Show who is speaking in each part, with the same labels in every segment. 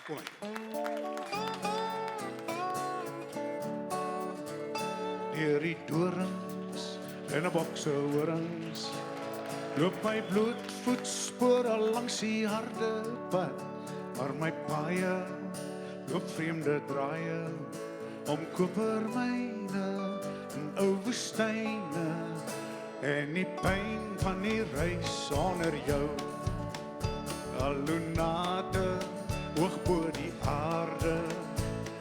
Speaker 1: Kom aan. Deur die dorings en 'n bokse horings loop my bloedvoetspore langs die harde pad, maar my paaie loop vreemde draaie om kopermyne en ou woestyne en die pyn van die reis sonder jou. Alunate hoog bo die aarde,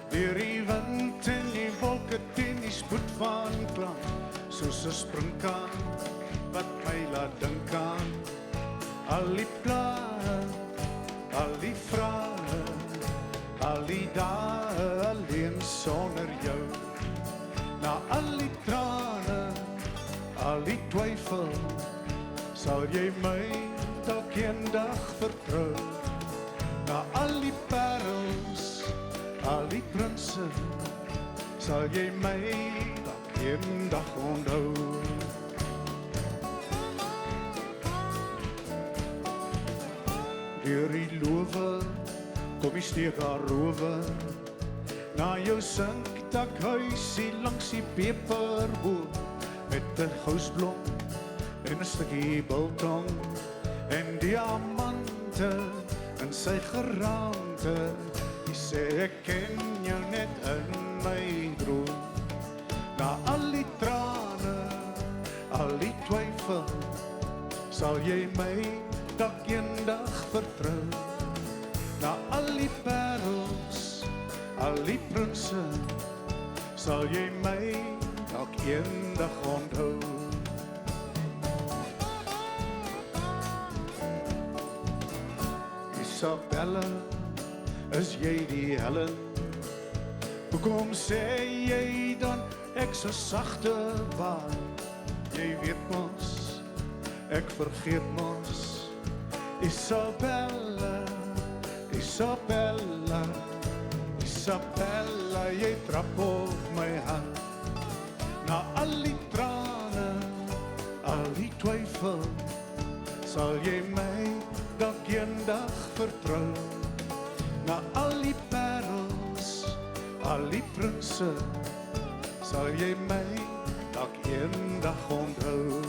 Speaker 1: deur die wind en die wolke teen die spoed van klank, soos 'n springkaan wat my laat dink aan al die planne, al die vrae, al die dae alleen sonder jou. Na al die trane, al die twyfel, sal jy my dalk eendag vertrou. Na al die parels, al die prinse, sal jy my dalk eendag onthou. Deur die lowe kom die steekaar rowe, na jou sinkdakhuisie langs die peperboom, met 'n gousblom en 'n stukkie biltong en diamante in sy geraamte. Die sê ek ken jou net in my droom. Na al die trane, al die twyfel, sal jy my dalk eendag vertrou. Na al die parels, al die prinse, sal jy my dalk eendag onthou. Isabella, is jy die Helen? Hoekom sê jy dan ek so sagte baan? Jy weet mos, ek vergeet mos. Isabella, Isabella, Isabella, jy trap op my hand. Na al die trane, al die twyfel, sal jy my dalk eendag vertrou. Na al die parels, al die prinse, sal jy my dalk eendag onthou.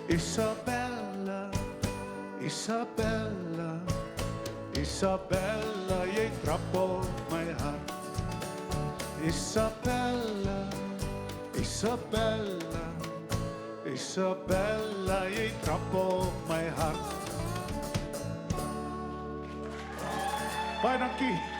Speaker 1: Isabella, Isabella, Isabella, jy trap op my hart. Isabella, Isabella, Isabella, jy trap op my hart. Baie dankie.